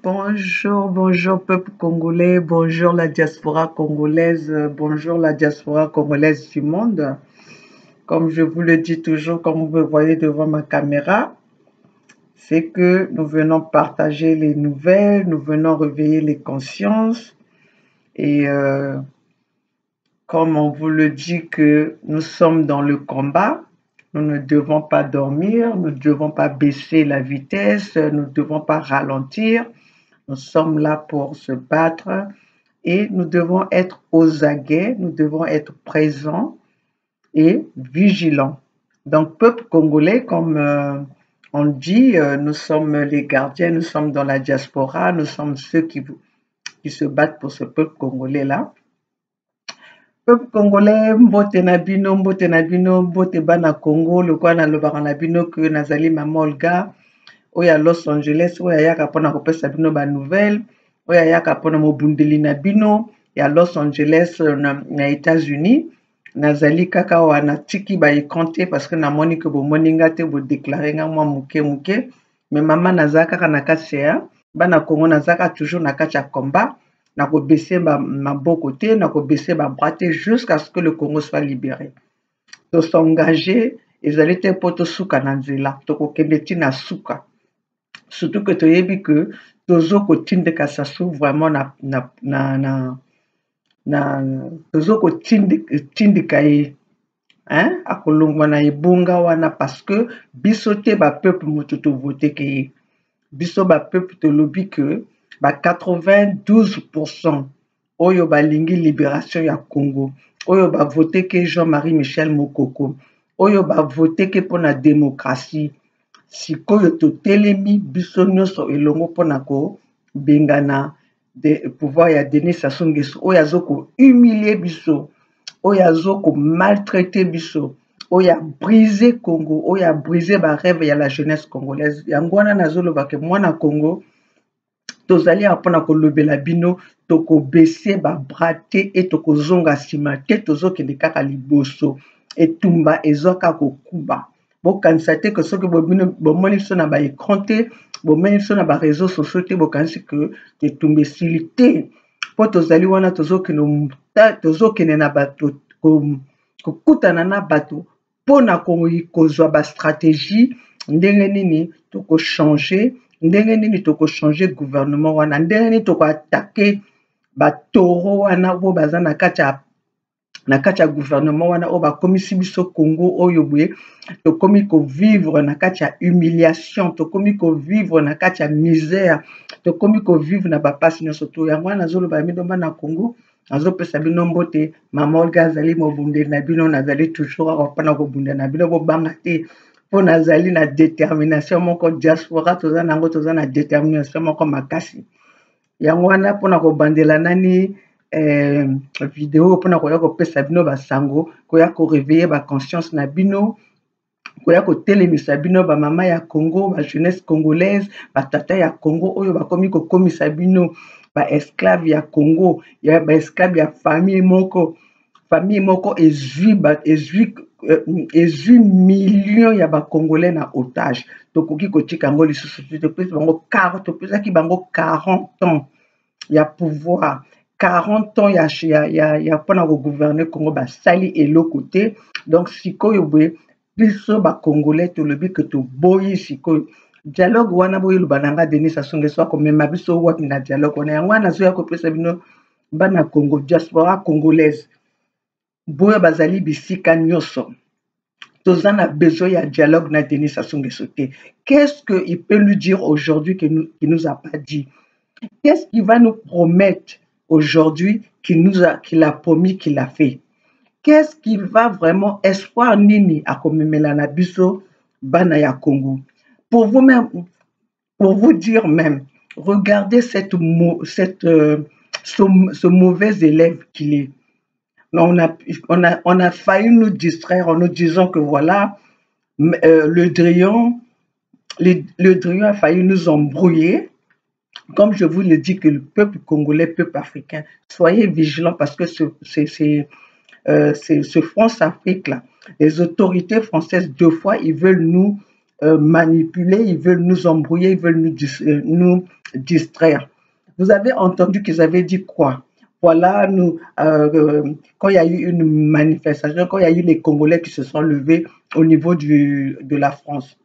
Bonjour, bonjour peuple congolais, bonjour la diaspora congolaise, bonjour la diaspora congolaise du monde. Comme je vous le dis toujours, comme vous me voyez devant ma caméra, c'est que nous venons partager les nouvelles, nous venons réveiller les consciences et comme on vous le dit que nous sommes dans le combat, nous ne devons pas dormir, nous ne devons pas baisser la vitesse, nous ne devons pas ralentir. Nous sommes là pour se battre et nous devons être aux aguets, nous devons être présents et vigilants. Donc, peuple congolais, comme on le dit, nous sommes les gardiens, nous sommes dans la diaspora, nous sommes ceux qui se battent pour ce peuple congolais-là. Peuple congolais, mbote na bino, mbote na bino, mbote bana Congo, lokola nalobaka na bino que nazali Mama Olga, oyo Los Angeles, oyo ayaka mpona kopesa bino banouvelle, oyo ayaka mpona mobundeli na bino ya Los Angeles na États-Unis. Nazali kaka wana tiki baécran te parce que namoni ke bomoni nga te bodeklare nga mwa moke moke, mais mama naza kaka na kati ya bana Congo, naza kaka toujours na kati ya combat, nakobese maboko te, nakobese babras te jusqu'à ce que le Congo soit libéré. Tosengage ezali te mpo tosuka na nzela, tokokende ntina suka. Surtout que toyebi que tozo kotindika sasu vraiment tozo kotindika ye akolongwa na ebonga wana parce que biso te ba peuple moto tovote ke ye. Biso ba peuple tolobi que ba 92% oyo balingi libération ya Congo, oyo ba vote ke Jean-Marie Michel Mokoko, oyo ba vote ke pona démocratie. Sikoyo totelemi biso nyonso elongo mpona kobengana de pouvoir ya Denis Sassou Nguesso oyo azoko humilier biso, oyo azoko maltraiter biso, oyo a briser Congo, oyo a briser ba rêve ya la jeunesse congolaise. Yango wana nazoloba ke mwana Congo tozali mpona kolobela bino tokobese ba bras te et tokozonga nsima te, tozokende kaka liboso etumba ezoka kokuba. Bokanisa te que soki bomoni biso na baécran te, bomoni biso na baréseaux sociaux te, bokanisi ke etumba esili te, mpo tozali wana tozokende na bato kokutana na bato mpona kozwa bastratégie ndenge nini tokochange, ndenge nini tokochange gouvernement wana, ndenge nini tokoatake batoro wana bo baza na kati ya gouvernement wana oyo bakomisi biso Congo oyo boye tokomi kovivre na kati ya humiliation, tokomi kovivre na kati ya misère, tokomi kovivre na bapasi nyonso to. Yango wana nazoloba bino bana Congo, nazopesa bino mbote. Mama Olga azali mobundeli na bino, nazali toujours awa mpona kobundela na bino, bobanga te mpo nazali na détermination moko. Diaspora toza nango, toza na détermination moko makasi. Yango wana mpona kobandela nani vidéo mpona koya kopesa bino basango, koya koréveiller ba conscience na bino, koya kotelemisa bino ba mama ya Congo, ba jeunesse congolaise, ba tata ya Congo oyo bakomi kokomisa bino ba esclave ya Congo, ya ba esclave ya famille moko ezwi millions ya ba Congolais na otage. Tokoki kotika yango lisusu te, topesaki bango 40 ans ya pouvoir, 40 ans ya mpona kogouverner Congo, basali eloko te. Donc sikoyo boye biso bacongolais tolobi ke toboyi sikoyo dialogue wana boyeloba na nga Denis Sassou Nguesso akomema biso wapi na dialogue wana. Yango wana azoya kopesa bino bana Congo, diaspora congolaise boyo bazali bisika nyonso, toza na besoin ya dialogue na Denis Sassou Nguesso te. Qu'est-ce qu'il peut nous dire aujourd'hui qu'il nous a pas dit? Qu'est-ce qu'il va nous promettre aujourd'hui qu'il a promis, qu'il a fait? Qu'est-ce qu'il va vraiment espoir nini akomemela na biso bana ya Congo? Pour vous dire même, regardez ce mauvais élève qu'il est. On a failli nous distraire en nous disant que voilà, le Drian a failli nous embrouiller. Comme je vous le dis, que le peuple congolais, peuple africain, soyez vigilants parce que ce France-Afrique-là, les autorités françaises, deux fois, ils veulent nous manipuler, ils veulent nous embrouiller, ils veulent nous distraire. Vous avez entendu qu'ils avaient dit quoi? Voilà, quand il y a eu une manifestation, quand il y a eu les Congolais qui se sont levés au niveau de la France,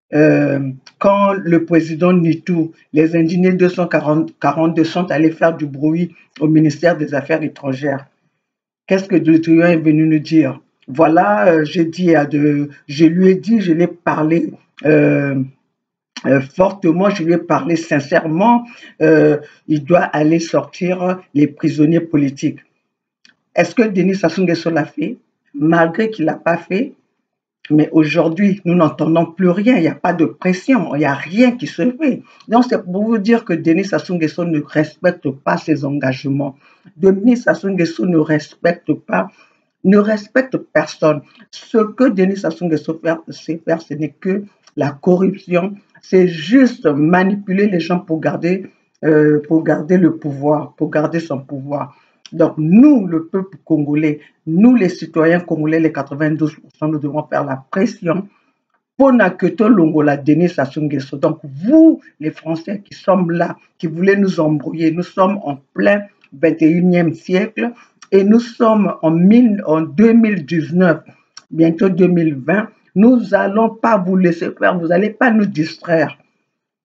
quand le président Nitou, les ingénieurs 242 sont allés faire du bruit au ministère des Affaires étrangères, qu'est-ce que le truand est venu nous dire? Voilà, je lui ai dit, je l'ai parlé fortement, je lui ai parlé sincèrement, il doit aller sortir les prisonniers politiques. Est-ce que Denis Sassou Nguesso l'a fait? Malgré qu'il ne l'a pas fait, mais aujourd'hui, nous n'entendons plus rien, il n'y a pas de pression, il n'y a rien qui se fait. Donc, c'est pour vous dire que Denis Sassou Nguesso ne respecte pas ses engagements. Denis Sassou Nguesso ne respecte personne. Ce que Denis Sassou Nguesso sait faire, ce n'est que la corruption, c'est juste manipuler les gens pour garder le pouvoir, pour garder son pouvoir. Donc, nous, le peuple congolais, nous, les citoyens congolais, les 92%, nous devons faire la pression pour que Longola Denis Sassou Nguesso. Donc, vous, les Français qui sommes là, qui voulez nous embrouiller, nous sommes en plein 21e siècle et nous sommes en 2019, bientôt 2020. Nous n'allons pas vous laisser faire, vous n'allez pas nous distraire.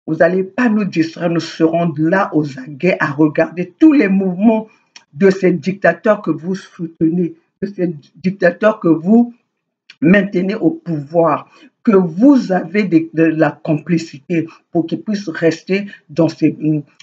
Vous n'allez pas nous distraire, nous serons là aux aguets à regarder tous les mouvements de ces dictateurs que vous soutenez, de ces dictateurs que vous maintenez au pouvoir, que vous avez de la complicité pour qu'ils puissent rester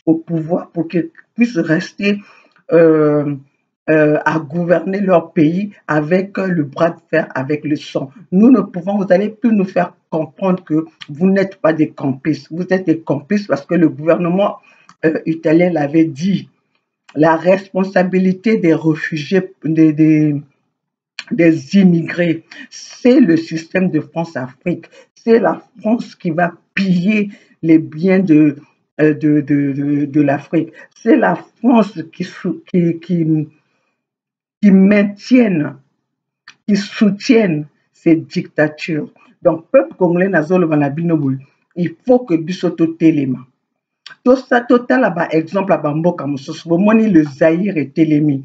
au pouvoir, pour qu'ils puissent rester à gouverner leur pays avec le bras de fer, avec le sang. Nous ne pouvons, vous n'allez plus nous faire comprendre que vous n'êtes pas des complices. Vous êtes des complices parce que le gouvernement italien l'avait dit. La responsabilité des réfugiés, des immigrés, c'est le système de France-Afrique. C'est la France qui va piller les biens de l'Afrique. C'est la France qui maintiennent, qui soutiennent ces dictatures. Donc, peuple congolais nazolo vanabinoboy, il faut que bisoto telema. Tout ça, total, par exemple, à Bamboka Moussos, bomoni le Zaïre est télémi,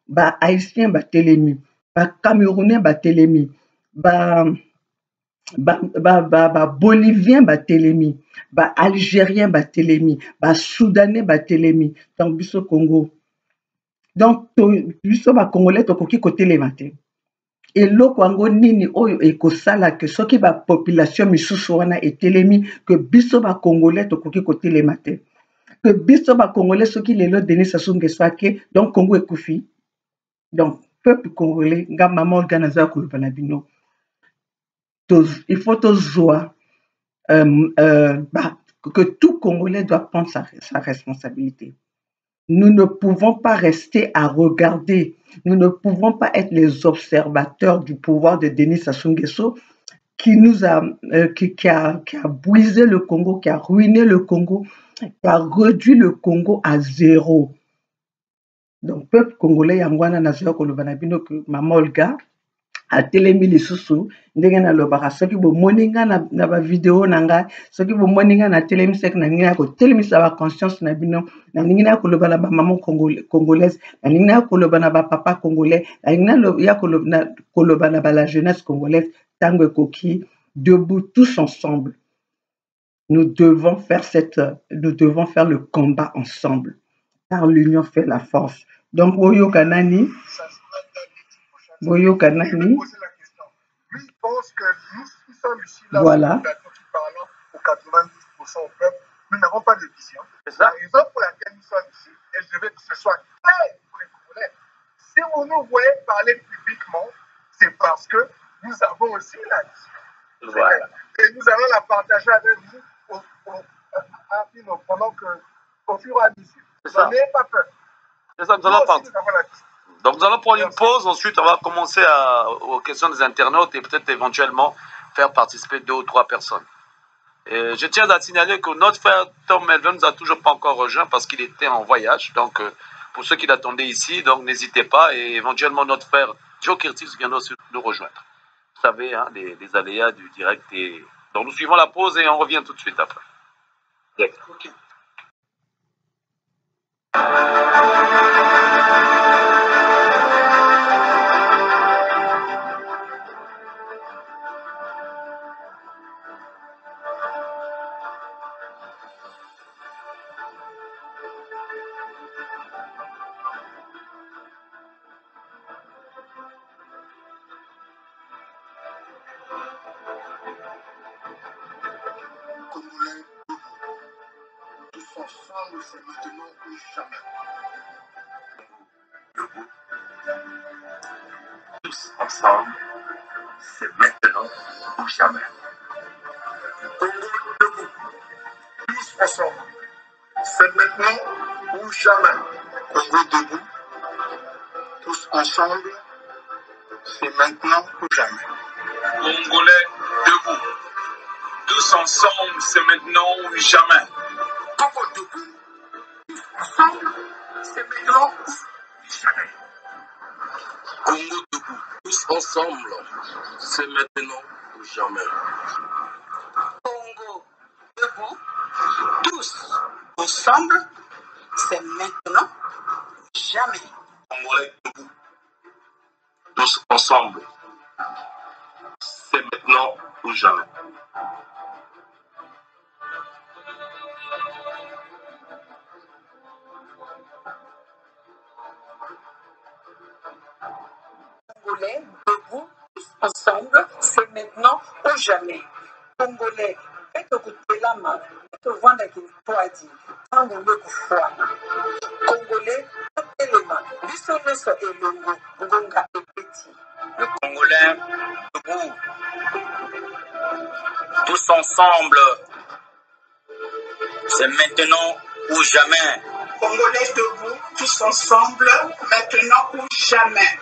ba Haïtien ba télémi, ba Camerounais ba télémi, ba Bolivien ba télémi, ba Algérien ba télémi, ba Soudanais ba télémi, dans biso Congo. Donc, biso ba Congolais tokoki kotelema te. eloko yango nini oyo ekosala ke soki bapopulation misusu wana etelemi ke biso bacongolais tokoki kotelema te, ke biso bacongolais soki lelo Denis Sassou Nguesso ake donc Congo ekufi. Donc peuple congolais nga mama olga naza koloba na bino, il faut tozwa que tout Congolais doit prendre sa responsabilité. Nous ne pouvons pas rester à regarder. Nous ne pouvons pas être les observateurs du pouvoir de Denis Sassou Nguesso qui a brisé le Congo, qui a ruiné le Congo, qui a réduit le Congo à zéro. Donc, peuple congolais, Yangwana Nazio Kolobanabino, Maman Olga, atelemi lisusu ndenge nalobaka soki bomoni nga na bavideo na ngai, soki bomoni nga na telemi seke nalingi na kotelemisa baconscience na bino, nalingi na koloba na bamama congolaise, nalingi na koloba na bapapa congolais, nalingi na koloba na la jeunesse congolaise ntango ekoki, debout tous ensemble. Nous devons faire le combat ensemble, car l'union fait la force. Donc Boyoka Nani, Boyoka Nani. Lui, il pense que nous qui sommes ici, là, voilà. Qui parlons au 90% au peuple, nous n'avons pas de vision. C'est la raison pour laquelle nous sommes ici, et je veux que ce soit clair pour les Congolais. Si vous nous voyez parler publiquement, c'est parce que nous avons aussi la vision. Voilà. Et nous allons la partager avec vous pendant que, au fur et à mesure. N'ayez pas peur. C'est ça, nous allons partir. Donc nous allons prendre une pause, ensuite on va commencer aux questions des internautes et peut-être éventuellement faire participer 2 ou 3 personnes. Et je tiens à signaler que notre frère Tom Melvin ne nous a toujours pas encore rejoint parce qu'il était en voyage. Donc pour ceux qui l'attendaient ici, donc n'hésitez pas, et éventuellement notre frère Joe Curtis viendra aussi nous rejoindre. Vous savez, hein, les aléas du direct. Donc nous suivons la pause et on revient tout de suite après. Okay. Congolais, tous ensemble, c'est maintenant ou jamais. Debout. Tous ensemble, c'est maintenant ou jamais. Congo debout. Tous ensemble, c'est maintenant ou jamais. Congo debout. Tous ensemble, c'est maintenant ou jamais. Congolais debout. Tous ensemble, c'est maintenant ou jamais. Congo debout. Tous ensemble, c'est maintenant ou jamais. Congo debout, tous ensemble, c'est maintenant ou jamais. Congo debout, tous ensemble, c'est maintenant ou jamais. Congolais debout, tous ensemble, c'est maintenant ou jamais. Congolais debout, tous ensemble, c'est maintenant ou jamais. Congolais, faites écouter la main, faites vendre qu'il peut dire, Congolais kufwana. Congolais, faites les mains, bisonoso elongo, ngonga epeti. Le Congolais debout, tous ensemble, c'est maintenant ou jamais. Congolais debout, tous ensemble, maintenant ou jamais.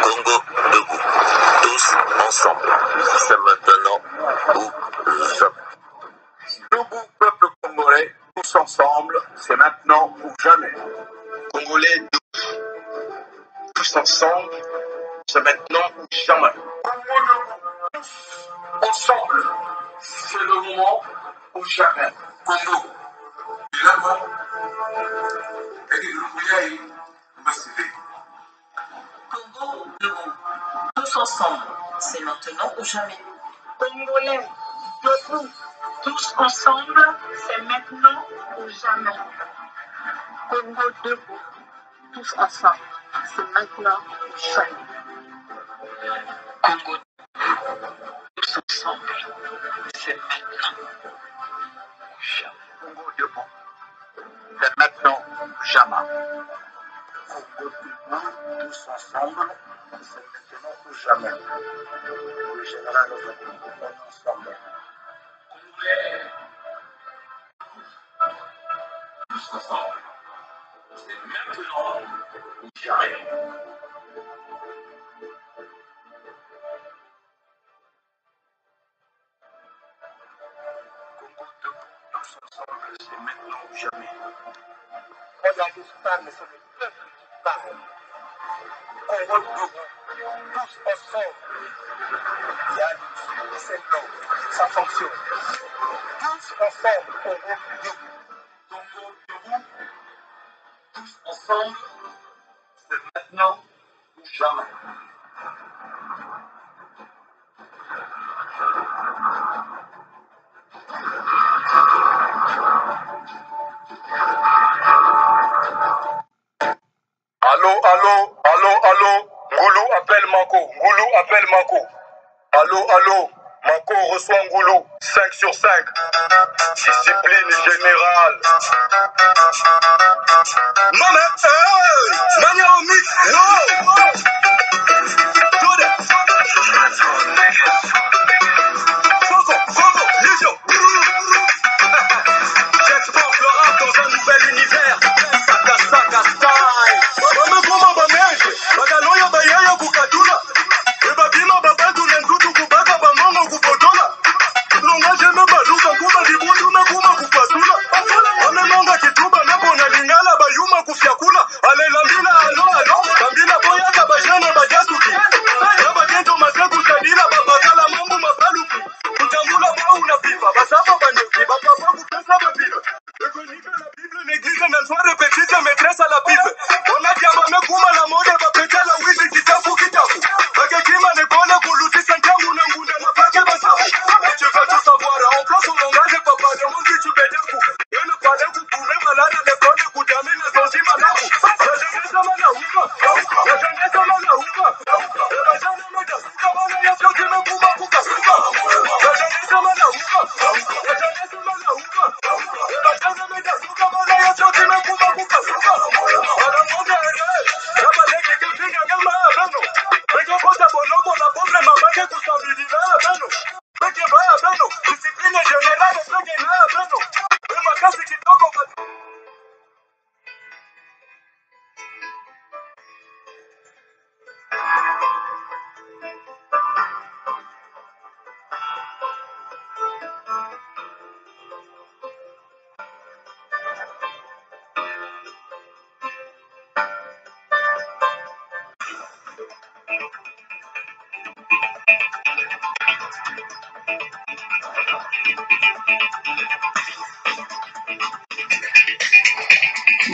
Congo debout, tous ensemble, c'est maintenant ou jamais. Debout, peuple congolais, tous ensemble, c'est maintenant ou jamais. Congolais debout, tous ensemble, c'est maintenant ou jamais. Congo debout, tous ensemble, c'est le moment ou jamais. Congo, Bilama, Congo debout, tous ensemble, c'est maintenant ou jamais. Congolais debout, tous ensemble, c'est maintenant ou jamais. Congo debout, tous ensemble, c'est maintenant ou jamais. Congo tous ensemble, c'est maintenant ou jamais. Congo debout, c'est maintenant ou jamais. Congo debout, tous ensemble, c'est maintenant ou jamais. Le général Ozoki, on est ensemble. Tous ensemble, c'est maintenant ou jamais. Congo debout, tous ensemble, c'est maintenant ou jamais. Regardez ce parle, c'est le peuple qui parle. Congo debout, tous ensemble. Il y a c'est l'eau, ça fonctionne. Tous ensemble, Congo debout. Congo debout, tous ensemble, c'est maintenant ou jamais. Allô, allô, allô, allô, Ngoulou appelle Mako, Ngoulou appelle Mako. Allô, allô, Mako reçoit Ngoulou, 5 sur 5. Discipline générale. Non mais, hey, manière au mix, no. Fogo, Légion. J'exporte le rap dans un nouvel univers. Saka style. Wamekoma bamenje, bagaloya bayaya kukatula. Ebabima babantu nendutu kubaka bamongo kupotola. Longaje mebaluka kuba dibutu mekuma kupatula. Wamenonga kituba nepona lingala bayuma kufyakula. Ale lambila alo, lambila boyaka bajene bajas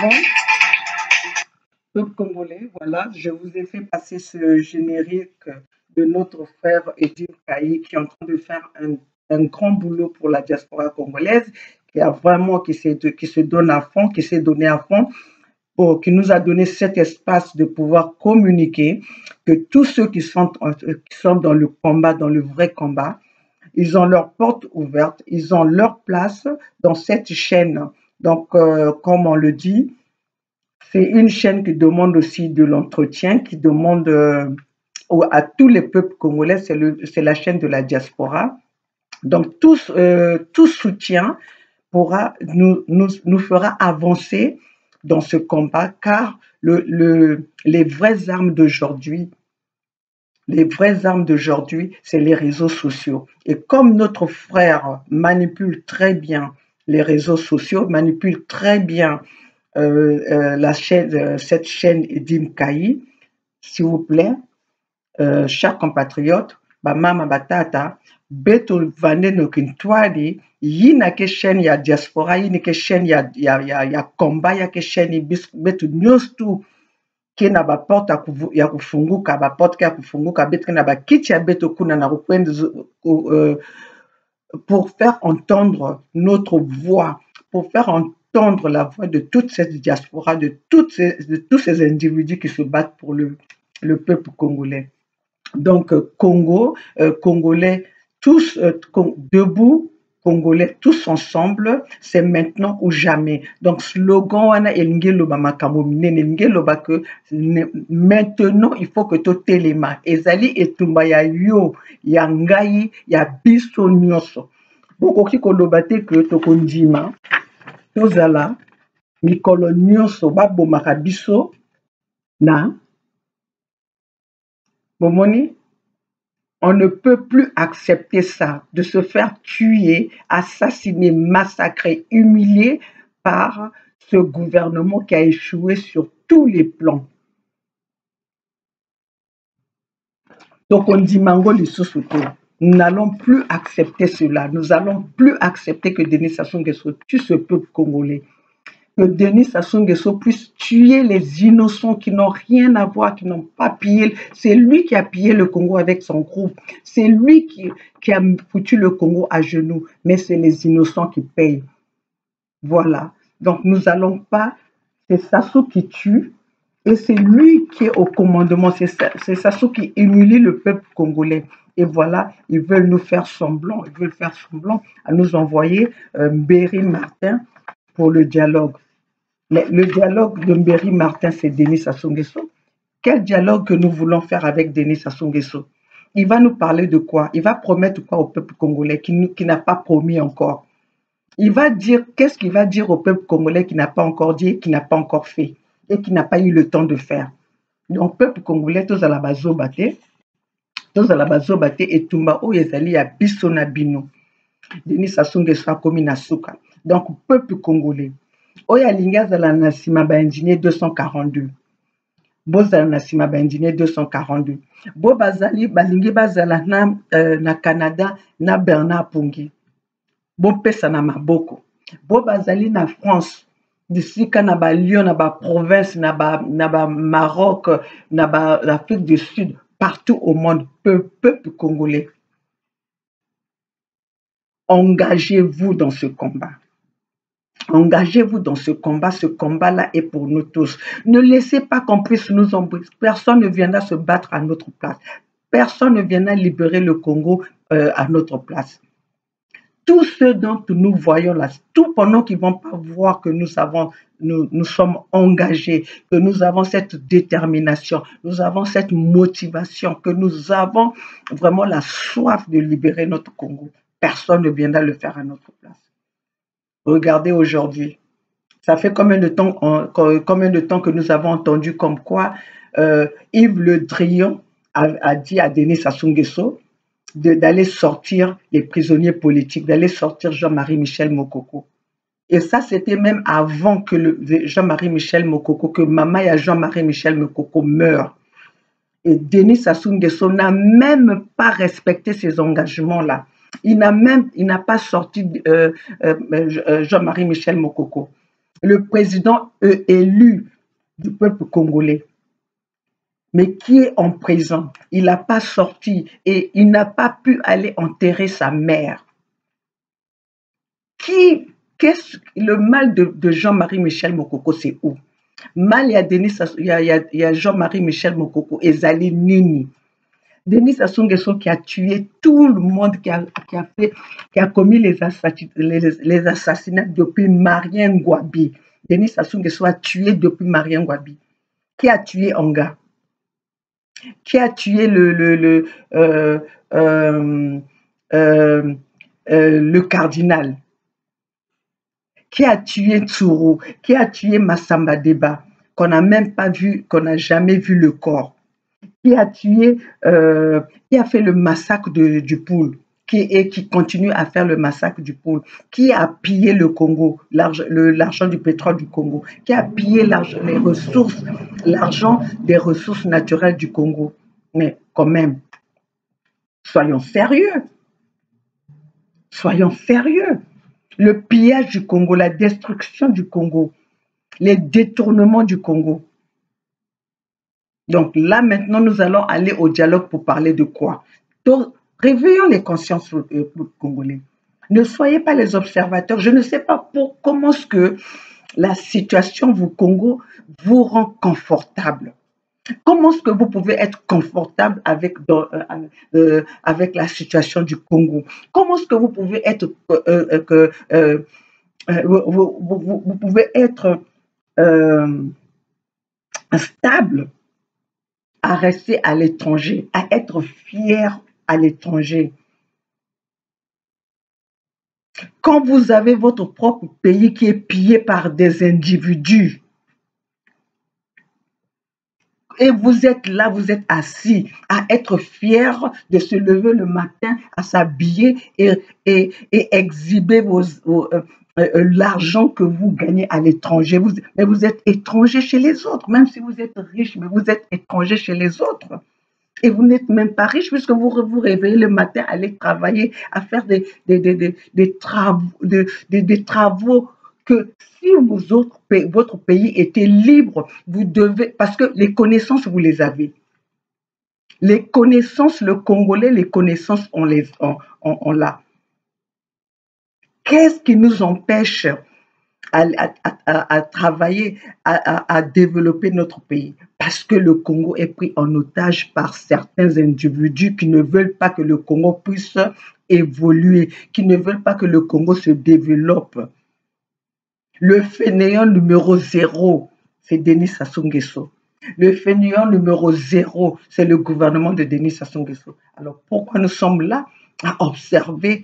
Bon, peuple congolais, voilà, je vous ai fait passer ce générique de notre frère Edim Kaï qui est en train de faire un grand boulot pour la diaspora congolaise, qui a vraiment, qui se donne à fond, qui s'est donné à fond, qui nous a donné cet espace de pouvoir communiquer, que tous ceux qui sont dans le combat, dans le vrai combat, ils ont leur porte ouverte, ils ont leur place dans cette chaîne. Donc, comme on le dit, c'est une chaîne qui demande aussi de l'entretien, qui demande à tous les peuples congolais, c'est la chaîne de la diaspora. Donc, tout soutien nous fera avancer dans ce combat, car les vraies armes d'aujourd'hui, c'est les réseaux sociaux. Et comme notre frère manipule très bien les réseaux sociaux, manipule très bien cette chaîne Edim Kaï, s'il vous plaît, chers compatriotes, mama batata, beto vande no kintwadi, yina ke chaîne ya diaspora, yina ke chaîne ya combat, ya ke chaîne beto nyostu ke na ba porte ya kufunguka, ba porte ya kufunguka, beto na ba kiti ya beto kuna na kukwenda pour faire entendre notre voix, pour faire entendre la voix de toute cette diaspora, de tous ces individus qui se battent pour le peuple congolais. Donc, Congolais, tous debout, Congolais, tous ensemble, c'est maintenant ou jamais. Donc, slogan, wana elingi loba makambo minene, elingi loba que maintenant, il faut que to telema. Ezali etumba ya yo, ya ngai, ya biso nyonso. Bokoki koloba te que tokondima, tozala, mikolo nyonso, babomaka biso, na, bomoni, on ne peut plus accepter ça, de se faire tuer, assassiner, massacrer, humilier par ce gouvernement qui a échoué sur tous les plans. Donc on dit Mango lisusu te. Nous n'allons plus accepter cela. Nous n'allons plus accepter que Denis Sassou Nguesso tue ce peuple congolais. Que Denis Sassou Nguesso puisse tuer les innocents qui n'ont rien à voir, qui n'ont pas pillé. C'est lui qui a pillé le Congo avec son groupe. C'est lui qui a foutu le Congo à genoux. Mais c'est les innocents qui payent. Voilà. Donc nous n'allons pas... C'est Sassou qui tue. Et c'est lui qui est au commandement. C'est Sassou qui humilie le peuple congolais. Et voilà, ils veulent nous faire semblant. Ils veulent faire semblant à nous envoyer Mbéry Martin pour le dialogue. Le dialogue de Mbéry Martin, c'est Denis Sassou Nguesso. Quel dialogue que nous voulons faire avec Denis Sassou Nguesso? Il va nous parler de quoi? Il va promettre quoi au peuple congolais qui n'a pas promis encore? Il va dire, qu'est-ce qu'il va dire au peuple congolais qui n'a pas encore dit, qui n'a pas encore fait et qui n'a pas eu le temps de faire? Donc, peuple congolais, tous à la base et tumba o ezali ya biso na bino. Denis Sassou Nguesso a komi na suka. Donc, peuple congolais. Oya linga zala na sima ba ingénieur 242. Bozala na sima ba ingénieur 242. Bo bazali balingi bazala na Canada na Bernard Pongi. Bo pesa na maboko. Bo bazali na France. Disika na ba Lyon, na ba province, na ba Maroc, na ba l'Afrique du Sud, partout au monde, peuple congolais. Engagez-vous dans ce combat. Engagez-vous dans ce combat. Ce combat-là est pour nous tous. Ne laissez pas qu'on puisse nous embrouiller. Personne ne viendra se battre à notre place. Personne ne viendra libérer le Congo à notre place. Tous ceux dont nous voyons là, tout pendant qu'ils ne vont pas voir que nous sommes engagés, que nous avons cette détermination, nous avons cette motivation, que nous avons vraiment la soif de libérer notre Congo. Personne ne viendra le faire à notre place. Regardez aujourd'hui, ça fait combien de temps que nous avons entendu comme quoi Yves Le Drian a dit à Denis Sassou Nguesso d'aller sortir les prisonniers politiques, d'aller sortir Jean-Marie Michel Mokoko. Et ça, c'était même avant que Jean-Marie Michel Mokoko, que Mamaya Jean-Marie Michel Mokoko meure. Et Denis Sassou Nguesso n'a même pas respecté ses engagements-là. Il n'a pas sorti Jean-Marie Michel Mokoko, le président élu du peuple congolais, mais qui est en prison. Il n'a pas sorti et il n'a pas pu aller enterrer sa mère. Qu'est-ce le mal de Jean-Marie Michel Mokoko, c'est où? Mal, il y a Jean-Marie Michel Mokoko et Zali Nini. Denis Sassou Nguesso qui a tué tout le monde, qui a commis les assassinats depuis Marien Ngouabi. Denis Sassou Nguesso a tué depuis Marien Ngouabi. Qui a tué Anga? Qui a tué le cardinal? Qui a tué Tsuru? Qui a tué Massamba Deba? Qu'on n'a même pas vu, qu'on n'a jamais vu le corps. Qui a tué, qui a fait le massacre du Poul, qui continue à faire le massacre du Poul, qui a pillé le Congo, l'argent du pétrole du Congo, qui a pillé l'argent des ressources naturelles du Congo. Mais quand même, soyons sérieux. Soyons sérieux. Le pillage du Congo, la destruction du Congo, les détournements du Congo. Donc là, maintenant, nous allons aller au dialogue pour parler de quoi? Donc, réveillons les consciences congolais. Ne soyez pas les observateurs. Je ne sais pas comment est-ce que la situation au Congo vous rend confortable. Comment est-ce que vous pouvez être confortable avec la situation du Congo? Comment est-ce que vous pouvez être vous pouvez être stable à rester à l'étranger, à être fier à l'étranger? Quand vous avez votre propre pays qui est pillé par des individus, et vous êtes là, vous êtes assis à être fier de se lever le matin, à s'habiller et exhiber l'argent que vous gagnez à l'étranger. Mais vous êtes étranger chez les autres, même si vous êtes riche, mais vous êtes étranger chez les autres. Et vous n'êtes même pas riche puisque vous vous réveillez le matin, aller travailler, à faire des travaux que si votre pays était libre, vous devez, parce que les connaissances, vous les avez. Les connaissances, le Congolais, les connaissances, on l'a. Qu'est-ce qui nous empêche à travailler, à développer notre pays? Parce que le Congo est pris en otage par certains individus qui ne veulent pas que le Congo puisse évoluer, qui ne veulent pas que le Congo se développe. Le fainéant numéro 0, c'est Denis Sassou Nguesso. Le fainéant numéro 0, c'est le gouvernement de Denis Sassou Nguesso. Alors pourquoi nous sommes là à observer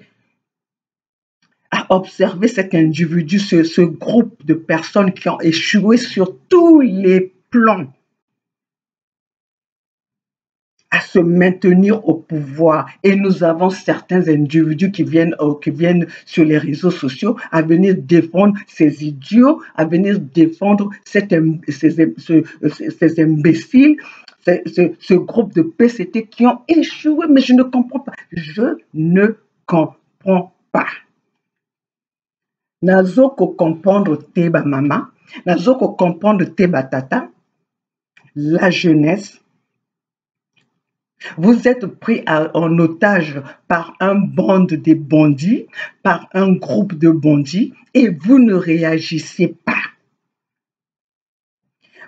cet individu, ce groupe de personnes qui ont échoué sur tous les plans à se maintenir au pouvoir. Et nous avons certains individus qui viennent sur les réseaux sociaux à venir défendre ces idiots, à venir défendre ces imbéciles, ce groupe de PCT qui ont échoué. Mais je ne comprends pas. Je ne comprends pas. Nazoko comprendre Teba Mama, Nazoko comprendre Teba Tata, la jeunesse. Vous êtes pris en otage par un bande de bandits, par un groupe de bandits, et vous ne réagissez pas.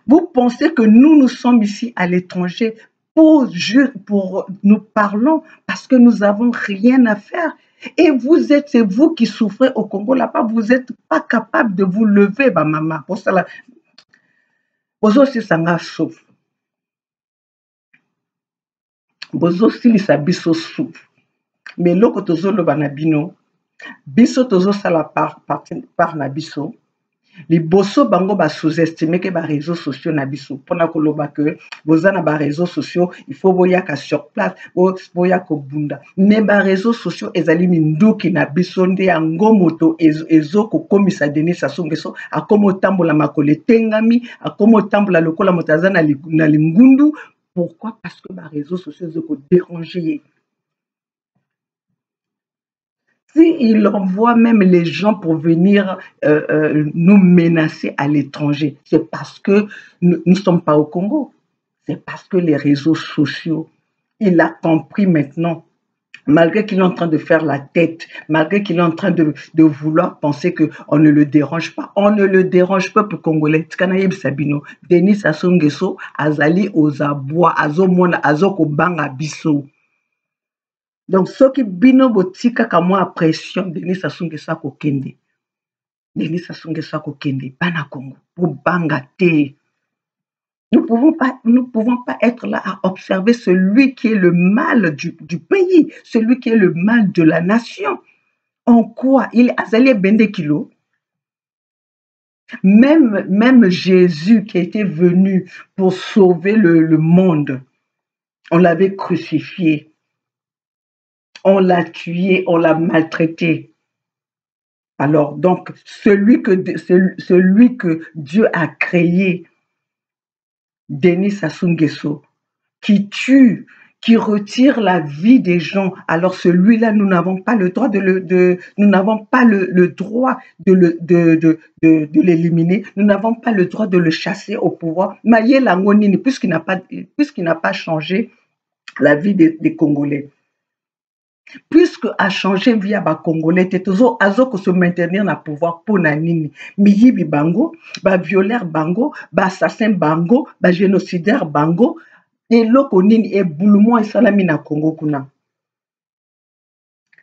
Vous pensez que nous sommes ici à l'étranger pour nous parlons parce que nous n'avons rien à faire. Et c'est vous qui souffrez au Congo là-bas, vous n'êtes pas capable de vous lever, ma maman. Pour ça, vous aussi, ça m'a souffre. Vous aussi, ça biso souffre. Mais l'autre, tozo le banabino, biso tozo ça la par nabiso. Les bosso bango ba sous-estimer que les réseaux sociaux nabiso. Pendant que l'on que vous avez des réseaux sociaux, il faut voyager sur place, voyager au bunda. Mais les réseaux sociaux, ils allaient mindu qui nabiso nde ango moto ezo ko komisa Denis Sassou Nguesso a komo tambola makole tengami a komo tambola lokola motaza na lingundu Pourquoi? Parce que les réseaux sociaux sont dérangés. S'il envoie même les gens pour venir nous menacer à l'étranger, c'est parce que nous ne sommes pas au Congo. C'est parce que les réseaux sociaux, il a compris maintenant, malgré qu'il est en train de faire la tête, malgré qu'il est en train de vouloir penser qu'on ne le dérange pas. On ne le dérange pas pour Congolais. Tkanaïb Sabino, Denis Sassou Nguesso, Azali Ozabois, Azomona, Azoko Banga Bisso. Donc, ceux qui bino botika kamo a pression, Denis Sassou Nguesso a kokende. Denis Sassou Nguesso a kokende. Bana Congo. Pour banga te. Nous ne pouvons pas être là à observer celui qui est le mal du pays, celui qui est le mal de la nation. En quoi? Il est Azali Bende Kilo. Même Jésus qui était venu pour sauver le monde, on l'avait crucifié. On l'a tué, on l'a maltraité. Alors, donc, celui que Dieu a créé, Denis Sassou Nguesso, qui tue, qui retire la vie des gens, alors celui-là, nous n'avons pas le droit nous n'avons pas le droit de l'éliminer, nous n'avons pas le droit de le chasser au pouvoir. Maïe Langonini, puisqu'il n'a pas changé la vie des Congolais. Puisque a changé via ba Congolais, tezo azoko se maintenir na pouvoir pour nanini. Miyibi bango, ba violeur bango, ba assassin bango, ba génocidaire bango, et loko nini et boulumon et salami na Congo kuna.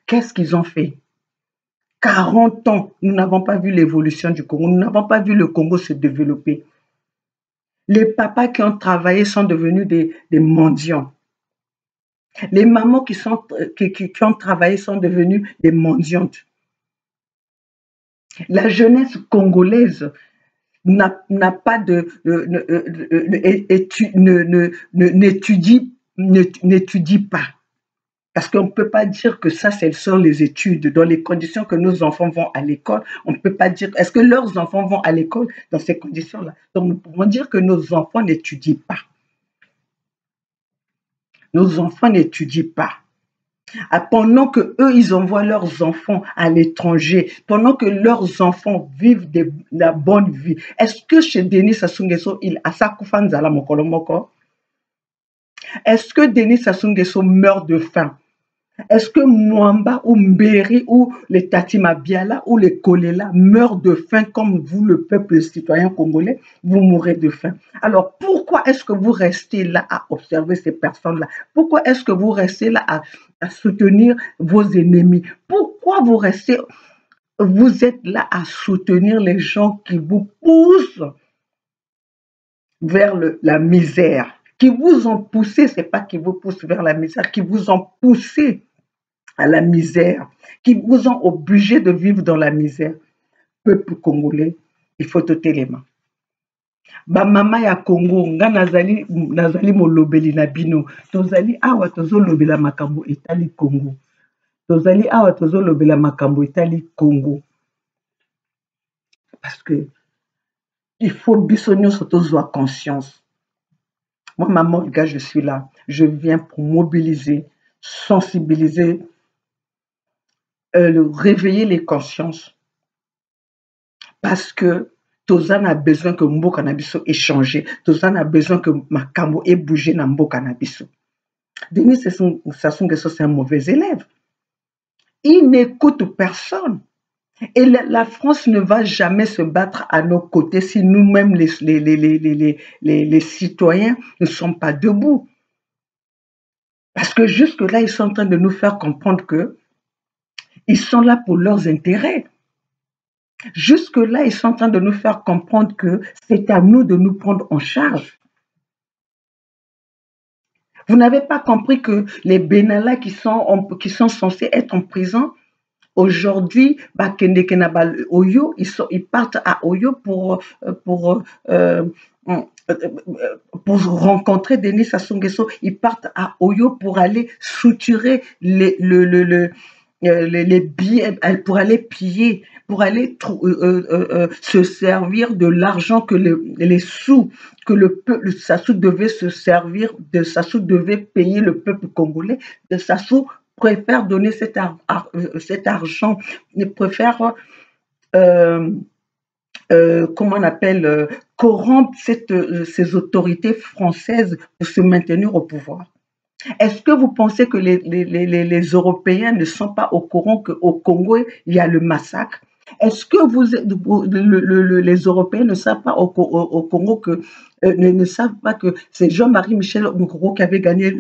Qu'est-ce qu'ils ont fait? 40 ans, nous n'avons pas vu l'évolution du Congo, nous n'avons pas vu le Congo se développer. Les papas qui ont travaillé sont devenus des mendiants. Les mamans qui ont travaillé sont devenues des mendiantes. La jeunesse congolaise n'étudie pas. Parce qu'on ne peut pas dire que ça, ce sont les études. Dans les conditions que nos enfants vont à l'école, on ne peut pas dire, est-ce que leurs enfants vont à l'école dans ces conditions-là? Donc, nous pouvons dire que nos enfants n'étudient pas. Nos enfants n'étudient pas. Pendant que eux, ils envoient leurs enfants à l'étranger, pendant que leurs enfants vivent la bonne vie, est-ce que chez Denis Sassou Nguesso, il a sa koufanzala mokolomoko? Est-ce que Denis Sassou Nguesso meurt de faim? Est-ce que Mwamba ou Mberi ou les Tatima Biala ou les Kolela meurent de faim comme vous, le peuple citoyen congolais, vous mourrez de faim? Alors pourquoi est-ce que vous restez là à observer ces personnes-là? Pourquoi est-ce que vous restez là à soutenir vos ennemis? Pourquoi vous êtes là à soutenir les gens qui vous poussent vers la misère? Qui vous ont poussé, c'est pas qui vous poussent vers la misère, qui vous ont poussé à la misère, qui vous ont obligé de vivre dans la misère. Peuple congolais, il faut ôter les mains. Ba mama ya Congo, nga nazali molobeli na bino, tozali awa tozolobela makambo etali Congo. Tozali awa tozolobela makambo etali Congo. Parce que il faut bisogno tozwa conscience. Moi, maman, gars, je suis là. Je viens pour mobiliser, sensibiliser, réveiller les consciences. Parce que Tozan a besoin que Mboka Nabiso ait changé. Tozan a besoin que Makambo ait bougé dans Mboka Nabiso. Denis Sassou Nguesso, c'est un mauvais élève. Il n'écoute personne. Et la France ne va jamais se battre à nos côtés si nous-mêmes, les citoyens, ne sommes pas debout. Parce que jusque-là, ils sont en train de nous faire comprendre qu'ils sont là pour leurs intérêts. Jusque-là, ils sont en train de nous faire comprendre que c'est à nous de nous prendre en charge. Vous n'avez pas compris que les Benalla qui sont censés être en prison, aujourd'hui, Oyo, ils partent à Oyo pour rencontrer Denis Sassou Nguesso. Ils partent à Oyo pour aller suturer les billets pour aller piller, pour aller se servir de l'argent que les sous, que le peuple, Sassou devait se servir, de Sassou devait payer le peuple congolais, de Sassou préfère donner cet argent, il préfère, comment on appelle, corrompre ces autorités françaises pour se maintenir au pouvoir. Est-ce que vous pensez que les Européens ne sont pas au courant qu'au Congo, il y a le massacre? Est-ce que les Européens ne savent pas au Congo que ne savent pas que c'est Jean-Marie Michel Mokoko qui avait gagné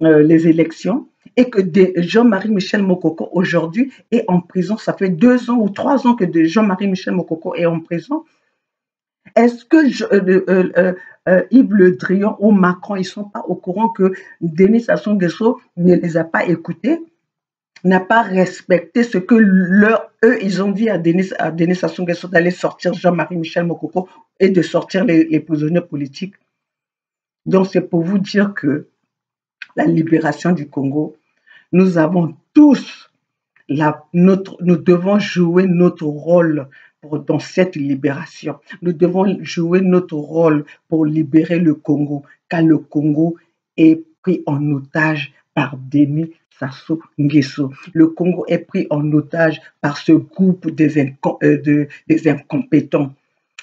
les élections et que Jean-Marie Michel Mokoko aujourd'hui est en prison? Ça fait 2 ans ou 3 ans que Jean-Marie Michel Mokoko est en prison. Est-ce que Yves Le Drian ou Macron, ils ne sont pas au courant que Denis Sassou Nguesso ne les a pas écoutés, n'a pas respecté ce que eux, ils ont dit à Denis Sassou Nguesso d'aller sortir Jean-Marie Michel Mokoko et de sortir les prisonniers politiques? Donc, c'est pour vous dire que la libération du Congo, nous avons tous, nous devons jouer notre rôle dans cette libération. Nous devons jouer notre rôle pour libérer le Congo, car le Congo est pris en otage par Denis Sassou Nguesso. Le Congo est pris en otage par ce groupe des incompétents.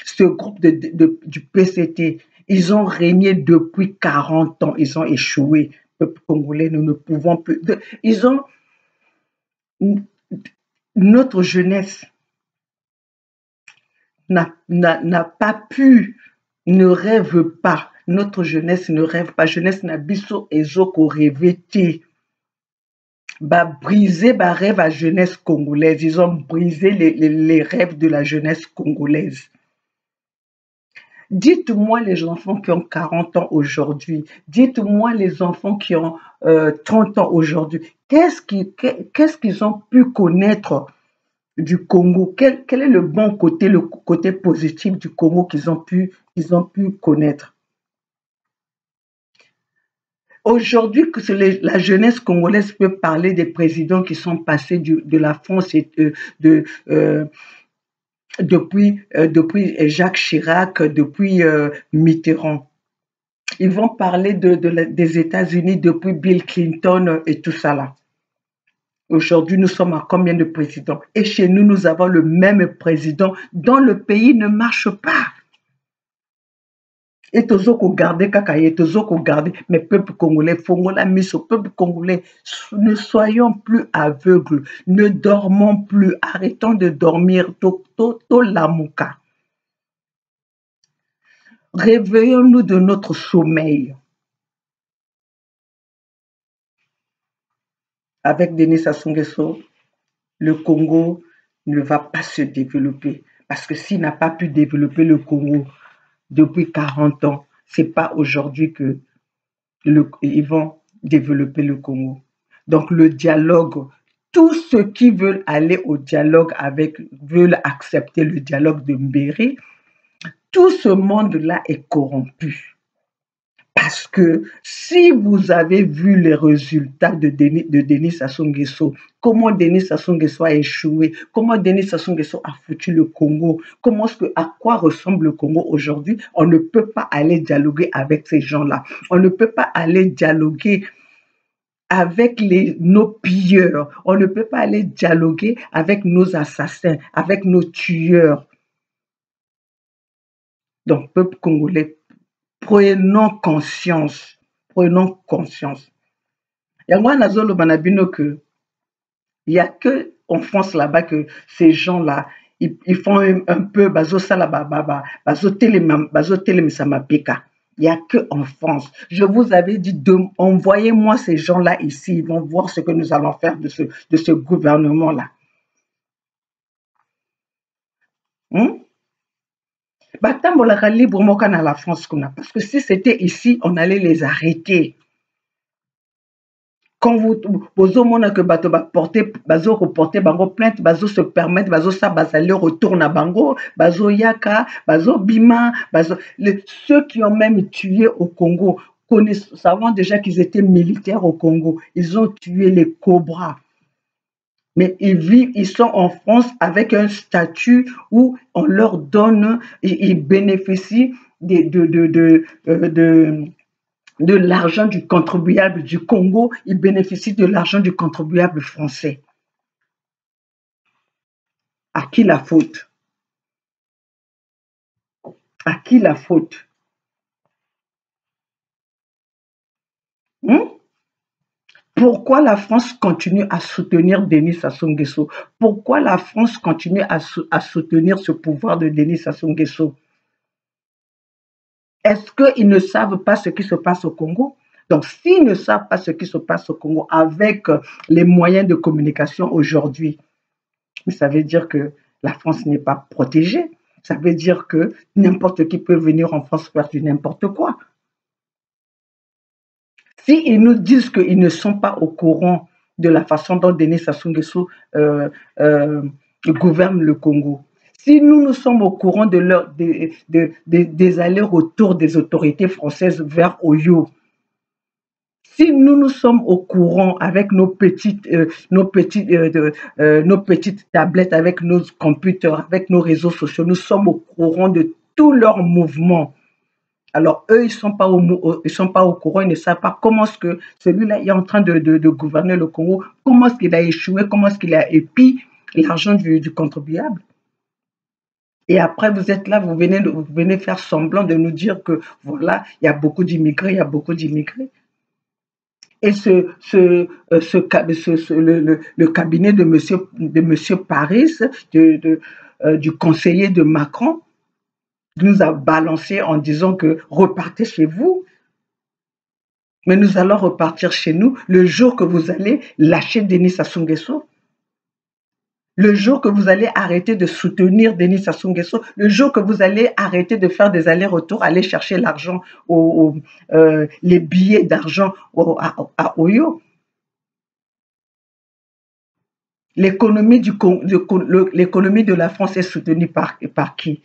Ce groupe du PCT, ils ont régné depuis 40 ans, ils ont échoué. Peuple congolais, nous ne pouvons plus. Notre jeunesse n'a pas pu, ne rêve pas. Notre jeunesse ne rêve pas. Jeunesse n'a biso ezoko rêvé. Briser ba rêve à jeunesse congolaise. Ils ont brisé les rêves de la jeunesse congolaise. Dites-moi les enfants qui ont 40 ans aujourd'hui. Dites-moi les enfants qui ont 30 ans aujourd'hui. Qu'est-ce qu'ils ont pu connaître du Congo? Quel est le bon côté, le côté positif du Congo qu'ils ont pu connaître? Aujourd'hui, que la jeunesse congolaise peut parler des présidents qui sont passés de la France et depuis Jacques Chirac, depuis Mitterrand. Ils vont parler des États-Unis depuis Bill Clinton et tout ça là. Aujourd'hui, nous sommes à combien de présidents? Et chez nous, nous avons le même président dont le pays ne marche pas. Et toujours qu'on garde kakaye, toujours qu'on garde, mais peuple congolais, fongola mis au peuple congolais, ne soyons plus aveugles, ne dormons plus, arrêtons de dormir, to lamouka. Réveillons-nous de notre sommeil. Avec Denis Sassou Nguesso, le Congo ne va pas se développer. Parce que s'il n'a pas pu développer le Congo depuis 40 ans, ce n'est pas aujourd'hui qu'ils vont développer le Congo. Donc le dialogue, tous ceux qui veulent aller au dialogue veulent accepter le dialogue de Mbéré, tout ce monde-là est corrompu. Parce que si vous avez vu les résultats de Denis Sassou Nguesso, comment Denis Sassou Nguesso a échoué, comment Denis Sassou Nguesso a foutu le Congo, à quoi ressemble le Congo aujourd'hui, on ne peut pas aller dialoguer avec ces gens-là. On ne peut pas aller dialoguer avec nos pilleurs. On ne peut pas aller dialoguer avec nos assassins, avec nos tueurs. Donc, peuple congolais, prenons conscience. Prenons conscience. Il n'y a que en France là-bas que ces gens-là, ils font un peu il n'y a que en France. Je vous avais dit, envoyez-moi ces gens-là ici. Ils vont voir ce que nous allons faire de ce gouvernement-là. Librement à la France, parce que si c'était ici, on allait les arrêter. Quand vous avez que reporter bango plainte, bazo se permettre, bazo ça, bazali retourne à bango, bazo yaka, bazo bima, ceux qui ont même tué au Congo, savons déjà qu'ils étaient militaires au Congo, ils ont tué les cobras. Mais ils vivent, ils sont en France avec un statut où on leur donne, ils bénéficient de l'argent du contribuable du Congo, ils bénéficient de l'argent du contribuable français. À qui la faute? À qui la faute? Pourquoi la France continue à soutenir Denis Sassou Nguesso? Pourquoi la France continue à soutenir ce pouvoir de Denis Sassou Nguesso? Est-ce qu'ils ne savent pas ce qui se passe au Congo? Donc, s'ils ne savent pas ce qui se passe au Congo avec les moyens de communication aujourd'hui, ça veut dire que la France n'est pas protégée. Ça veut dire que n'importe qui peut venir en France faire du n'importe quoi. S'ils nous disent qu'ils ne sont pas au courant de la façon dont Denis Sassou Nguesso gouverne le Congo, si nous sommes au courant des allers-retours des autorités françaises vers Oyo, si nous sommes au courant avec nos petites tablettes, avec nos computers, avec nos réseaux sociaux, nous sommes au courant de tous leurs mouvements. Alors, eux, ils ne sont pas au courant, ils ne savent pas comment est-ce que celui-là est en train de gouverner le Congo, comment est-ce qu'il a échoué, comment est-ce qu'il a épi l'argent du contribuable. Et après, vous êtes là, vous venez faire semblant de nous dire que, voilà, il y a beaucoup d'immigrés, il y a beaucoup d'immigrés. Et le cabinet de monsieur Paris, du conseiller de Macron, nous a balancé en disant que repartez chez vous. Mais nous allons repartir chez nous le jour que vous allez lâcher Denis Sassou Nguesso. Le jour que vous allez arrêter de soutenir Denis Sassou Nguesso, le jour que vous allez arrêter de faire des allers-retours, aller chercher l'argent, les billets d'argent à Oyo. L'économie de la France est soutenue par qui?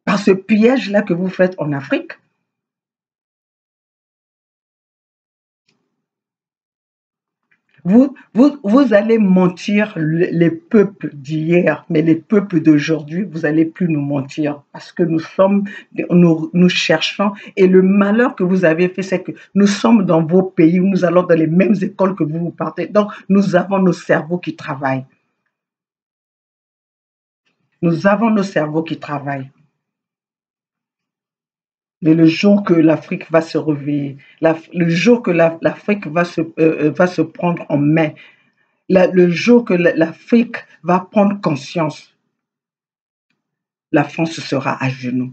Par ce piège-là que vous faites en Afrique. Vous allez mentir les peuples d'hier, mais les peuples d'aujourd'hui, vous n'allez plus nous mentir parce que nous cherchons, et le malheur que vous avez fait, c'est que nous sommes dans vos pays, nous allons dans les mêmes écoles que vous partez, donc nous avons nos cerveaux qui travaillent. Nous avons nos cerveaux qui travaillent. Mais le jour que l'Afrique va se réveiller, le jour que l'Afrique va se prendre en main, le jour que l'Afrique va prendre conscience, la France sera à genoux.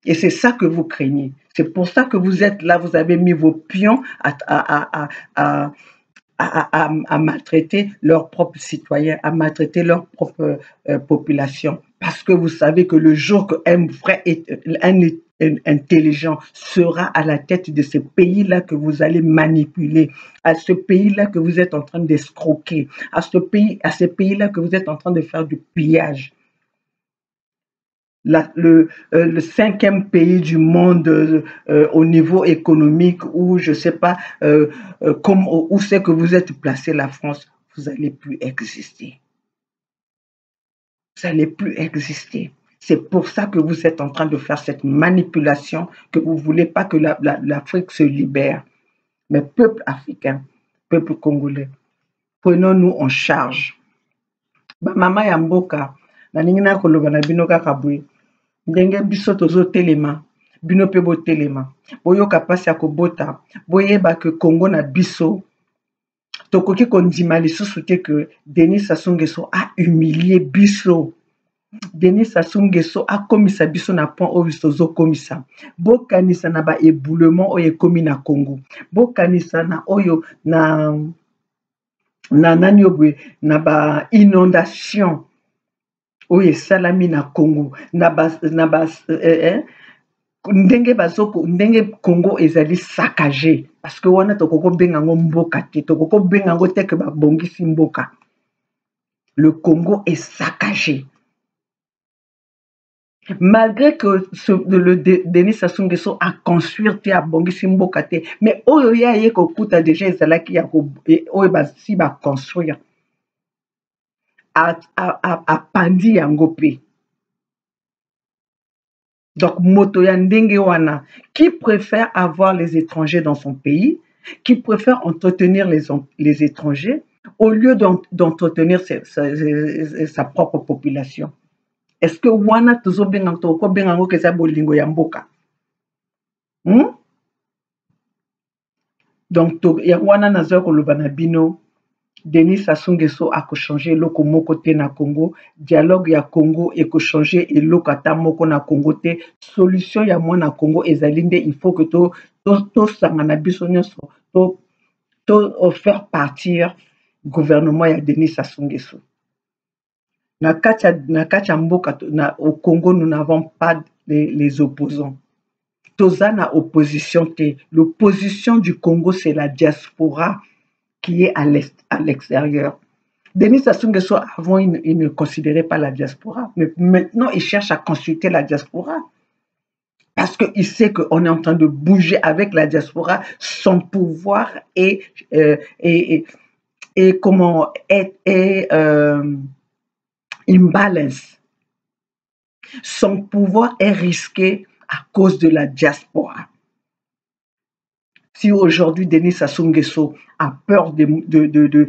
Et c'est ça que vous craignez. C'est pour ça que vous êtes là, vous avez mis vos pions à maltraiter leurs propres citoyens, à maltraiter leur propre population. Parce que vous savez que le jour qu'un vrai intelligent sera à la tête de ce pays-là que vous allez manipuler, à ce pays-là que vous êtes en train d'escroquer, à ce pays-là que vous êtes en train de faire du pillage. Le 5e pays du monde au niveau économique, où je ne sais pas où c'est que vous êtes placé, la France, vous n'allez plus exister. Vous n'allez plus exister. C'est pour ça que vous êtes en train de faire cette manipulation, que vous ne voulez pas que l'Afrique se libère. Mais peuple africain, peuple congolais, prenons-nous en charge. Maman Yamboka, naningina koloba na bino kaka boye. Ndenge biso tozo telema, bino pe bo telema. Boyoka pasi ya kobota, boyeba ke Congo na biso. Tokoki kondima lisusu te que Denis Sassou Nguesso a humilié biso. Denis Sassou Nguesso a komisa biso na point oyo tozo komisa. Bokanisa na ba éboulement oyo ekomi na Congo. Bokanisa na oyo na nani obwe na ba inondation oyo esalami na Congo. Ndenge Congo ezali saccagé parce que wana tokoko benga ngo mboka te, tokoko benga ngo te que ba bongisi mboka. Le Congo est saccagé. Malgré que Denis Sassou Nguesso a construit te a bongisi mboka te, mais oyo ya ye kokuta déjà ezalaki ya oyo basi ba construire. apandi yango pe. Donc moto ya ndenge wana, qui préfère avoir les étrangers dans son pays, qui préfère entretenir les étrangers au lieu d'entretenir sa propre population. Est-ce que wana tozo benga toko benga ngo keza bolingo ya mboka? Donc ya wana nazo koloba na bino, Denis Sassou Nguesso a changé loko moko te na Congo, dialogue ya Congo eko changer eloko ata moko na Congo te, solution ya mwa na Congo ezali nde il faut que to sangana biso nyonso to faire partir gouvernement ya Denis Sassou Nguesso. Na kati ya mboka au Congo nous n'avons pas les opposants. Toza na opposition te. L'opposition du Congo c'est la diaspora qui est à l'extérieur. Denis Sassou Nguesso, avant, il ne considérait pas la diaspora. Mais maintenant, il cherche à consulter la diaspora. Parce qu'il sait qu'on est en train de bouger avec la diaspora. Son pouvoir est comment est imbalance. Son pouvoir est risqué à cause de la diaspora. Si aujourd'hui Denis Sassou Nguesso a peur de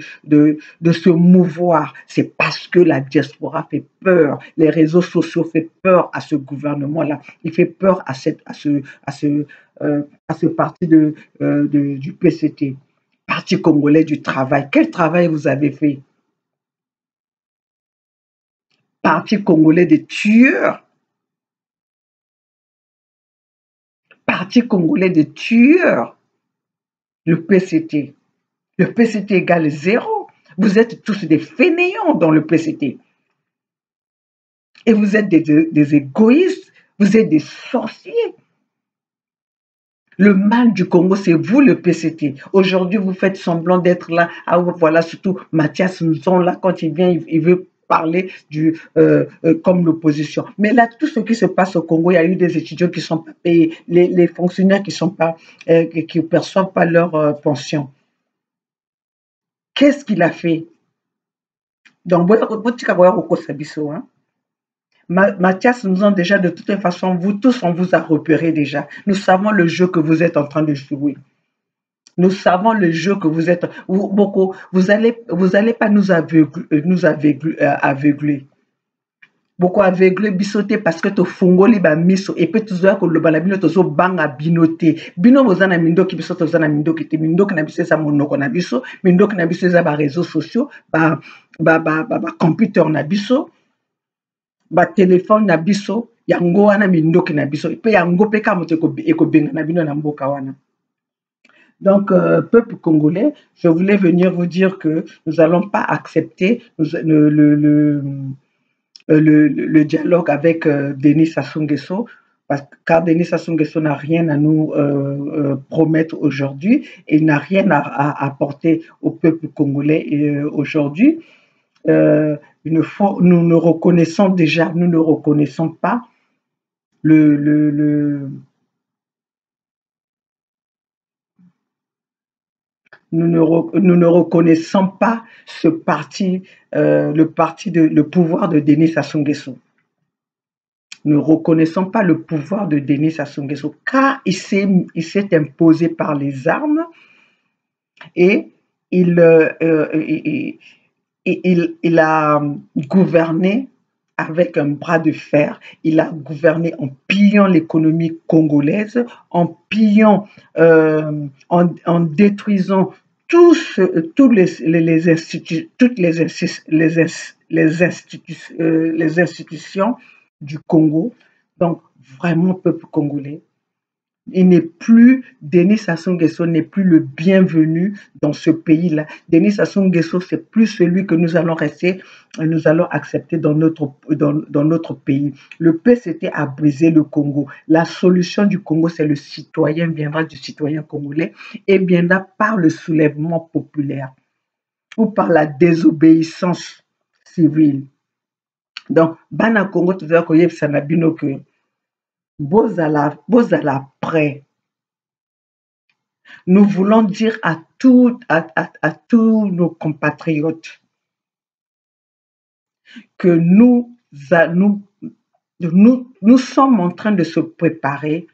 se mouvoir, c'est parce que la diaspora fait peur, les réseaux sociaux font peur à ce gouvernement-là, il fait peur à ce parti du PCT, Parti congolais du travail. Quel travail vous avez fait? Parti congolais des tueurs. Parti congolais des tueurs. Le PCT. Le PCT égale 0. Vous êtes tous des fainéants dans le PCT. Et vous êtes des égoïstes. Vous êtes des sorciers. Le mal du Congo, c'est vous, le PCT. Aujourd'hui, vous faites semblant d'être là. Ah voilà, surtout Mathias Nzon, là, quand il vient, il veut parler comme l'opposition. Mais là, tout ce qui se passe au Congo, il y a eu des étudiants qui ne sont pas payés, les fonctionnaires qui ne perçoivent pas leur pension. Qu'est-ce qu'il a fait? Donc, Mathias nous ont déjà, de toute façon, vous tous, on vous a repéré déjà. Nous savons le jeu que vous êtes en train de jouer. Nous savons le jeu que vous êtes. Vous allez pas nous aveugler. Beaucoup aveugler bisoté parce que tu fungoli ba miso et puis tu dois que le balabino to zo banga binoté. Bino bozana mindo ki biso to zana mindo ki te mindo ki na biso sa monoko na biso, mindo ki na biso za ba réseaux sociaux, ba computer na biso, ba téléphone na biso, yango wana mindo ki na biso. Et puis yango pe ka moto eko benga na bino na mboka wana. Donc, peuple congolais, je voulais venir vous dire que nous n'allons pas accepter le dialogue avec Denis Sassou Nguesso, car Denis Sassou Nguesso n'a rien à nous promettre aujourd'hui, et il n'a rien à apporter au peuple congolais aujourd'hui. Nous ne reconnaissons déjà, nous ne reconnaissons pas nous ne reconnaissons pas ce parti, le pouvoir de Denis Sassou Nguesso. Nous ne reconnaissons pas le pouvoir de Denis Sassou Nguesso car il s'est imposé par les armes et il a gouverné avec un bras de fer. Il a gouverné en pillant l'économie congolaise, en pillant, en détruisant toutes les institutions du Congo. Donc, vraiment, peuple congolais, il n'est plus, Denis Sassou Nguesso n'est plus le bienvenu dans ce pays-là. Denis Sassou Nguesso, c'est plus celui que nous allons accepter dans notre pays. Le PCT a brisé le Congo. La solution du Congo, c'est le citoyen, viendra du citoyen congolais et viendra par le soulèvement populaire ou par la désobéissance civile. Donc, Bana Congo, tu vois que Sanabino que Bozala prêt. Nous voulons dire à tous nos compatriotes, que nous sommes en train de se préparer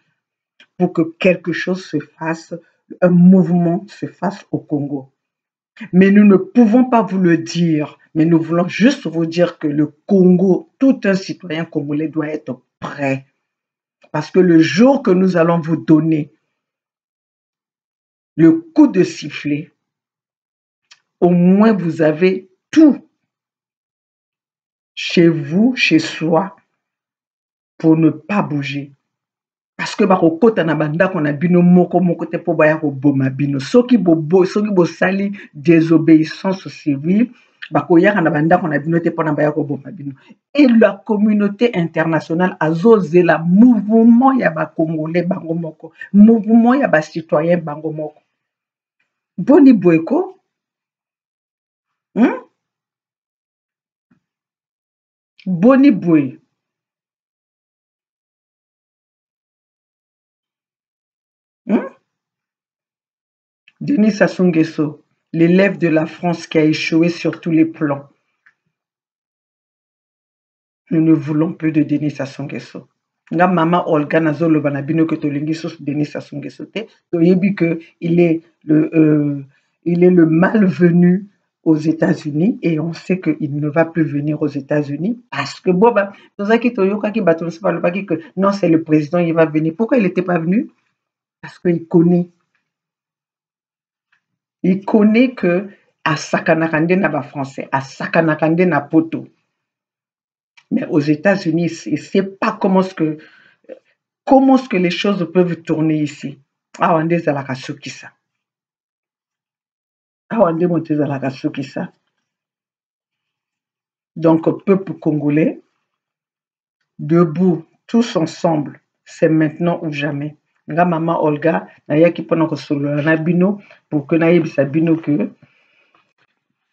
pour que quelque chose se fasse, un mouvement se fasse au Congo. Mais nous ne pouvons pas vous le dire, mais nous voulons juste vous dire que le Congo, tout un citoyen congolais doit être prêt. Parce que le jour que nous allons vous donner le coup de sifflet, au moins vous avez tout chez vous, chez soi, pour ne pas bouger. Parce que bakokota na bandako na bino moko te po baya koboma bino. Soki bosali désobéissance civile, bakoyaka na bandako na bino te po na baya koboma bino. Et la communauté internationale azozela mouvement ya bakongolais bango moko, mouvement ya bacitoyen bango moko. Boni boyeko, boni boy. Denis Sassou Nguesso, l'élève de la France qui a échoué sur tous les plans. Nous ne voulons plus de Denis Sassou Nguesso. Nga mama Olga Nazolo Banabino que tolingi sur Denis Sassou Nguesso te, toyebi que il est le malvenu aux États-Unis et on sait qu'il ne va plus venir aux États-Unis parce que boba, non, c'est le président, il va venir. Pourquoi il n'était pas venu? Parce qu'il connaît. Il connaît que à Sakanakande n'a pas français, à Sakanakande n'a poto. Mais aux États-Unis, il ne sait pas comment est-ce que les choses peuvent tourner ici. Ah, on est à la Kasukisa. Ah, on est à la Kasukisa. Donc, peuple congolais, debout, tous ensemble, c'est maintenant ou jamais. Nga maman Olga, naya ki pona ko solo na bino pour que na yebisa bino que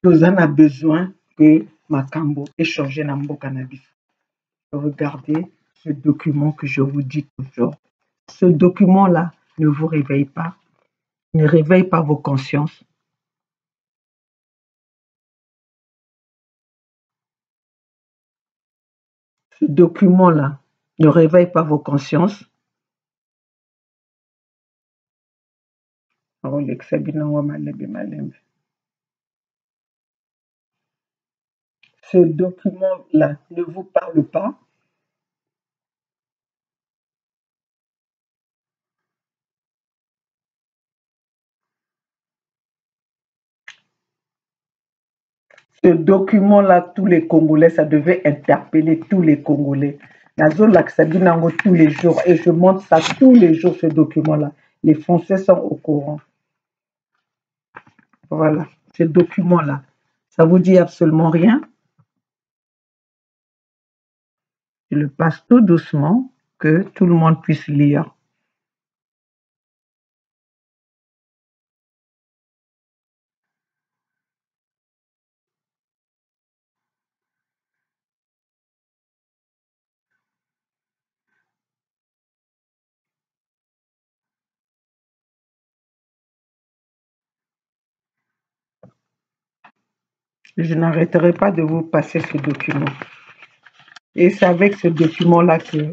nous en a besoin que makambo échanger na mboka na biso. Regardez ce document que je vous dis toujours. Ce document-là ne vous réveille pas, ne réveille pas vos consciences. Ce document-là ne réveille pas vos consciences. Ce document-là ne vous parle pas. Ce document-là, tous les Congolais, ça devait interpeller tous les Congolais. Tous les jours, et je montre ça tous les jours, ce document-là. Les Français sont au courant. Voilà, ce document-là. Ça vous dit absolument rien? Je le passe tout doucement, que tout le monde puisse lire. Je n'arrêterai pas de vous passer ce document. Et c'est avec ce document-là que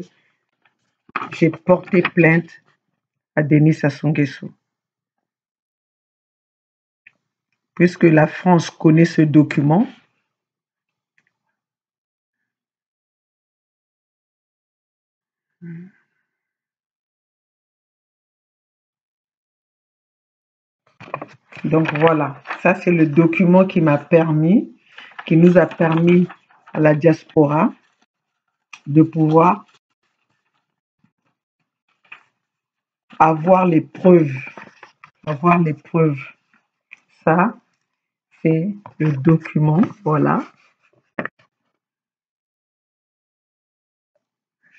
j'ai porté plainte à Denis Sassou Nguesso. Puisque la France connaît ce document, donc voilà, ça c'est le document qui nous a permis à la diaspora de pouvoir avoir les preuves. Ça, c'est le document, voilà.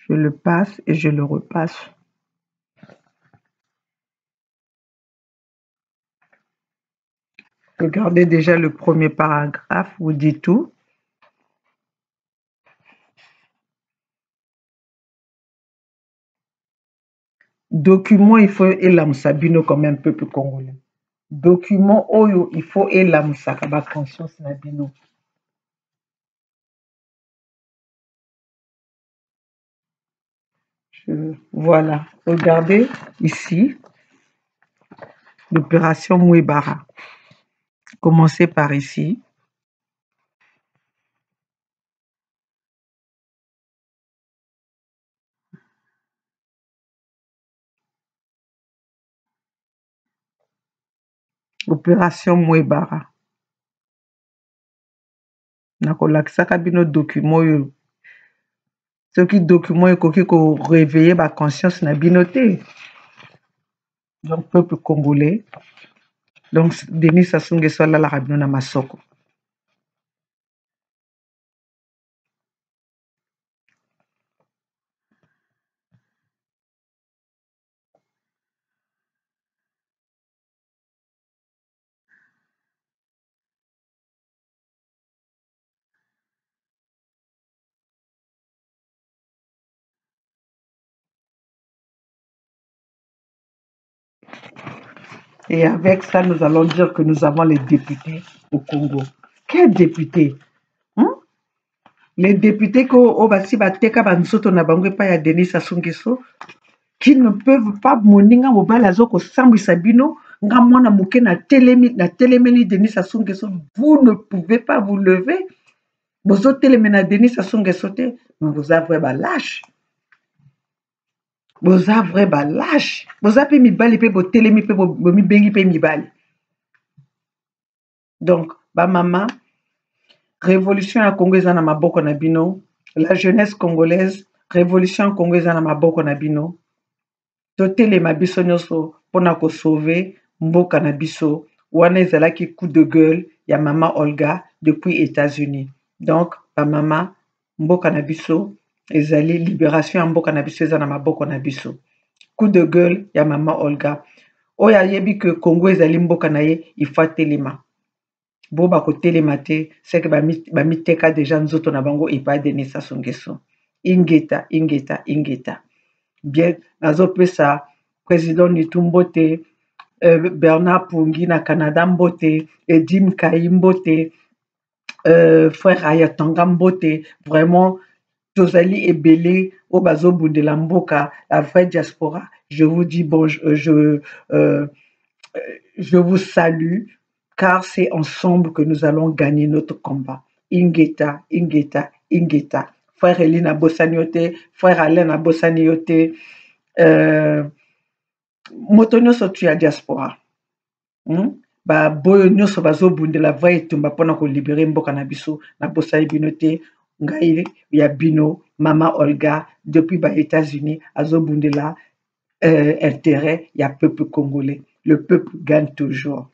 Je le passe et je le repasse. Regardez déjà le premier paragraphe, vous dit tout. Document, il faut élamsabino comme un peuple congolais. Document, il faut élamsaka ba conscience na bino. Voilà, regardez ici, l'opération Mouébara. Commencez par ici. Opération Mouébara. Nakolakisaka bino document oyo. Soki document ekoki ko réveiller ba conscience na bino te. Donc peuple congolais. Donc Denis Sassou Nguesso alalaka bino na masoko. Et avec ça, nous allons dire que nous avons les députés au Congo. Quels députés? Les députés qui ne peuvent pas moninga mobala zoko sambu sabino nga mwana muke na telemeli Denis Sassou Nguesso, vous ne pouvez pas vous lever. Vous êtes telemena Denis Sassou Nguesso te, vous avez ba lâche. Vous avez ba lâche. Vous avez mi bali pe bo telemi pe bo mi bengi pe mi bali. Donc ba maman, révolution à Congo na maboko na bino, la jeunesse congolaise, révolution congolaise na maboko na bino. Totelema biso nyonso pona ko sauver mboka na biso wana ezalaki coup de gueule ya maman Olga depuis États-Unis. Donc ba maman mboka na biso ezali libération ya mboka na biso eza na maboko na biso. Coup de gueule ya maman Olga. Oya yebi que Congo ezali mboka na ye il faut telema. Bo ba ko telema te c'est que ba miteka déjà nzoto na bango et pas Denis Sassou Nguesso. Ingeta. Bien, nazopesa président Nitumbote, Bernard Pungi na Canada Mbote, Edim Kayi Mbote, frère Ayatanga Mbote, vraiment, Tozali Ebele, Obazo Bundela Mboka, la vraie diaspora. Je vous dis je vous salue, car c'est ensemble que nous allons gagner notre combat. Ingeta. Frère Eline Abossaniote, frère Alain Abossaniote, moto nyonso tu ya diaspora. Ba boyo nyonso bazobundela vai etumba mpona kolibere mboka na biso na bosali bino te ngai ya bino mama Olga depuis ba États-Unis azobundela intérêt ya peuple congolais. Le peuple gagne toujours.